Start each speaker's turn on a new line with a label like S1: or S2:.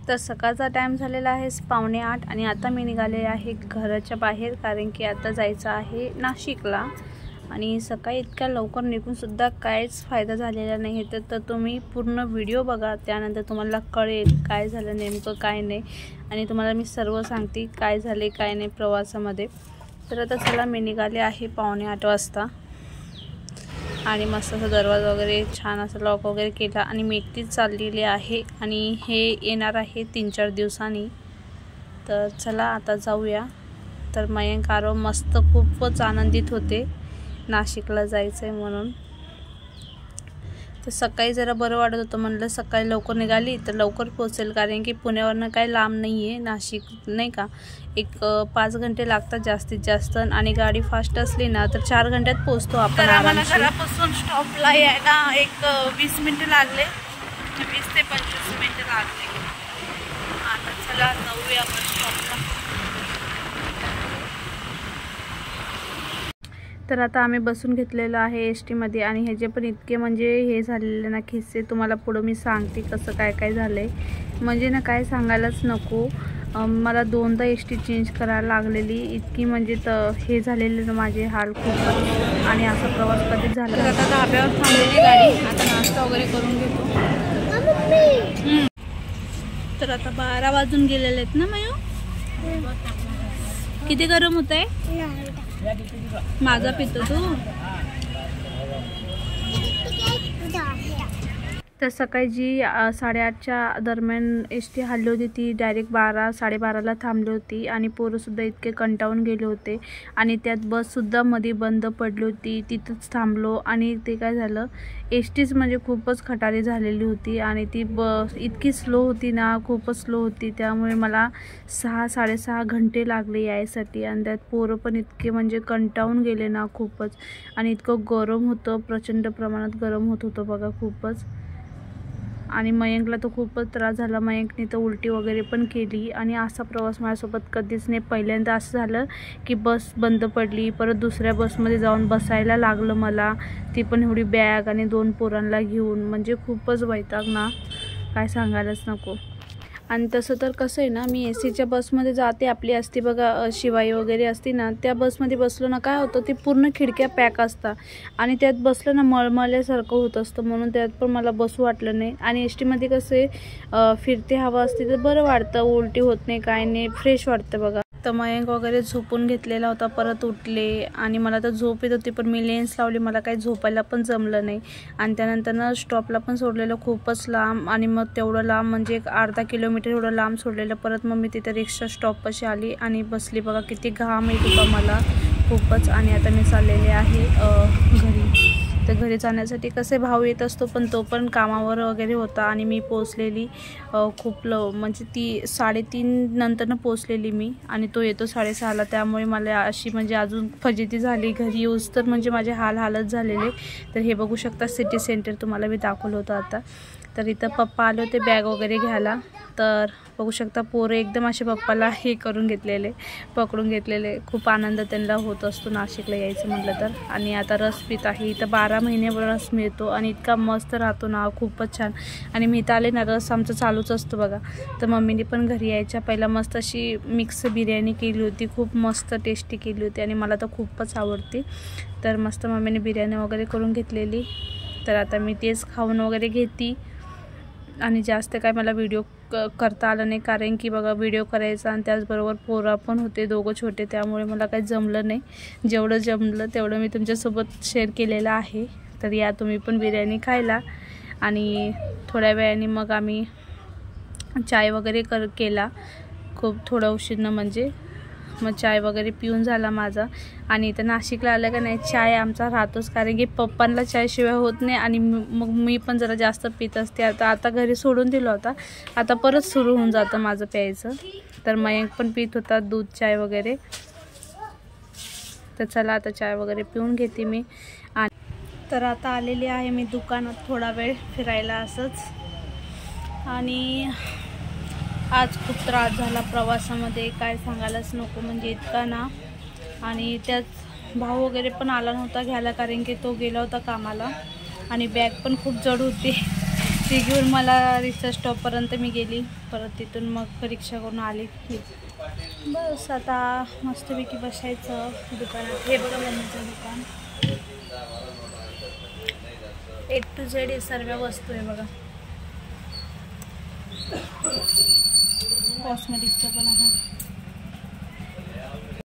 S1: तर सकाळचा टाइम झालेला आहे 7:45 आणि आता मी निघाले आहे घराच्या बाहेर, कारण की आता जायचं आहे नाशिकला। आणि सकाळी इतक्या लवकर निघून सुद्धा काहीच फायदा झालेला नाही आहे, तर तुम्ही पूर्ण व्हिडिओ बघा, त्यानंतर तुम्हाला कळेल काय झालं नेमकं काय नाही, आणि तुम्हाला मी सर्व सांगते काय झाले काय नाही प्रवासामध्ये। तर आता चला मी निघाले आहे 7:45 वाजता आणि मस्त असा दरवाजा वगैरे छान असं लॉक वगैरे केला आणि मी एकटीच चाललेली आहे आणि हे येणार आहे 3-4 दिवसांनी। तर चला आता जाऊया। तर मयंक आरव मस्त खूपच आनंदित होते नाशिकला जायचं आहे म्हणून। तर सकाळी जरा बरं वाटत होतं, म्हणलं सकाळी लवकर निघाली तर लवकर पोहोचेल, कारण की पुण्यावरनं काही लांब नाही आहे नाशिक, नाही का। एक 5 घंटे लागतात जास्तीत जास्त, आणि गाडी फास्ट असली ना तर 4 घंट्यात पोहोचतो आपण आरामशीर। घरापासून स्टॉपला यायला एक 20 मिनिटं लागले, 20 ते 25 मिनिटं लागले। आता चला जाऊया आपण स्टॉपला। तर आता आम्ही बसून घेतलेलं आहे ST मध्ये, आणि हे जे पण इतके म्हणजे हे झालेले ना किस्से तुम्हाला पुढं मी सांगते कसं काय काय झालंय, म्हणजे ना काय सांगायलाच नको। मला 2दा ST चेंज करायला लागलेली, इतकी म्हणजे हे झालेले ना माझे हाल खूपच, आणि असा प्रवास कधीच झाला। तर आता धाब्यावर थांबलेली गाडी, आता नाश्ता वगैरे करून घेतो। तर आता 12 वाजून गेलेले आहेत ना मयो, किती गरम होत आहे माझा पितो तू। तर सकाळी जी 8:30च्या दरम्यान ST हल्ली होती ती डायरेक्ट 12-12:30ला थांबली होती, आणि पोरंसुद्धा इतके कंटाळून गेले होते, आणि त्यात बससुद्धा मध्ये बंद पडली होती, तिथंच थांबलो। आणि ते काय झालं, STच म्हणजे खूपच खटारी झालेली होती, आणि ती बस इतकी स्लो होती ना, खूपच स्लो होती, त्यामुळे मला 6-6.5 घंटे लागले यायसाठी, आणि त्यात पोरं पण इतके म्हणजे कंटाळून गेले ना खूपच, आणि इतकं गरम होतं, प्रचंड प्रमाणात गरम होत होतं बघा खूपच। आणि मयंकला तर खूपच त्रास झाला, मयंकने तर उलटी वगैरे पण केली, आणि असा प्रवास माझ्यासोबत कधीच नाही। पहिल्यांदा असं झालं की बस बंद पडली, परत दुसऱ्या बसमध्ये जाऊन बसायला लागलं मला, ती पण एवढी बॅग आणि 2 पोरांना घेऊन, म्हणजे खूपच वैताग ना, काय सांगायलाच नको। आणि तसं तर कसं आहे ना, मी SCच्या बसमध्ये जाते, आपली असते बघा शिवाई वगैरे असते ना, त्या बसमध्ये बसलो ना काय होतं, ते पूर्ण खिडक्या पॅक असतात, आणि त्यात बसलं ना मळमळल्यासारखं होत असतं, म्हणून त्यात पण मला बसू वाटलं नाही। आणि STमध्ये कसं फिरते हवा असते तर बरं वाटतं, उलटी होत नाही काय नाही, फ्रेश वाटतं बघा। तर मयंक वगैरे झोपून घेतलेला होता, परत उठले, आणि मला तर झोप येत होती, पण मी लेन्स लावली, मला काही झोपायला पण जमलं नाही। आणि त्यानंतर ना स्टॉपला पण सोडलेलं खूपच लांब, आणि मग तेवढं लांब म्हणजे एक अर्धा किलोमीटर एवढं लांब सोडलेलं, परत मग मी तिथे रिक्षा स्टॉपपाशी आली आणि बसली बघा, किती घाम येत होता मला खूपच। आणि आता मी चाललेले आहे घरी। तर घरी जाण्यासाठी कसे भाव येत असतो, पण तो पण कामावर वगैरे होता, आणि मी पोचलेली खूप म्हणजे ती 3:30 नंतरनं पोचलेली मी, आणि तो येतो 6:30ला, त्यामुळे मला अशी म्हणजे अजून फजिती झाली घरी येऊस तर, म्हणजे माझे हालत झालेले। तर हे बघू शकता सिटी सेंटर तुम्हाला मी दाखवलं होतं आता। तर इथं पप्पा आले होते बॅग वगैरे घ्यायला, तर बघू शकता पोरं एकदम असे पप्पाला हे करून घेतलेले, पकडून घेतलेले, खूप आनंद त्यांना होत असतो नाशिकला यायचं म्हटलं तर। आणि आता रस पित आहे, इथं 12 महिने रस मिळतो, आणि इतका मस्त राहतो ना, खूपच छान। आणि मी इथं आले ना, रस आमचं चालूच असतो बघा। तर मम्मीने पण घरी यायच्या पहिला मस्त अशी मिक्स बिर्याणी केली होती, खूप मस्त टेस्टी केली होती, आणि मला तर खूपच आवडते। तर मस्त मम्मीने बिर्याणी वगैरे करून घेतलेली, तर आता मी तेच खाऊन वगैरे घेते, आणि जास्त काय मला व्हिडिओ करता आला नाही, कारण की बघा व्हिडिओ करायचा आणि त्याचबरोबर पोरा पण होते 2 छोटे, त्यामुळे मला काही जमलं नाही। जेवढं जमलं तेवढं मी तुमच्यासोबत शेअर केलेलं आहे। तर या तुम्ही पण बिर्याणी खायला, आणि थोड्या वेळाने मग आम्ही चाय वगैरे केला, खूप थोडं उशीरनं, म्हणजे मग चाय वगैरे पिऊन झाला माझा। आणि इथं नाशिकला आलं का नाही चाय आमचा राहतोच, कारण की पप्पांना चायशिवाय होत नाही, आणि मग मी पण जरा जास्त पित असते। आता घरी सोडून दिलं होता, आता परत सुरू होऊन जातं माझं प्यायचं। तर मयंक पण पित होता दूध चाय वगैरे। तर चला आता चाय वगैरे पिऊन घेते मी। आणि तर आता आलेली आहे मी दुकानात थोडा वेळ फिरायला असंच, आणि आज खूप त्रास झाला प्रवासामध्ये, काय सांगायलाच नको, म्हणजे इतका ना। आणि त्यात भाऊ वगैरे पण आला नव्हता घ्यायला, कारण की तो गेला होता कामाला, आणि बॅग पण खूप जड होती, ती घेऊन मला रिक्षा स्टॉपपर्यंत मी गेली, परत तिथून मग रिक्षा करून आली. बस आता मस्तपैकी बसायचं दुकानात. हे बघा मम्मीचं दुकान, A to Z हे सर्व वस्तू आहे बघा. कॉस्मेटिकचं पण आहे.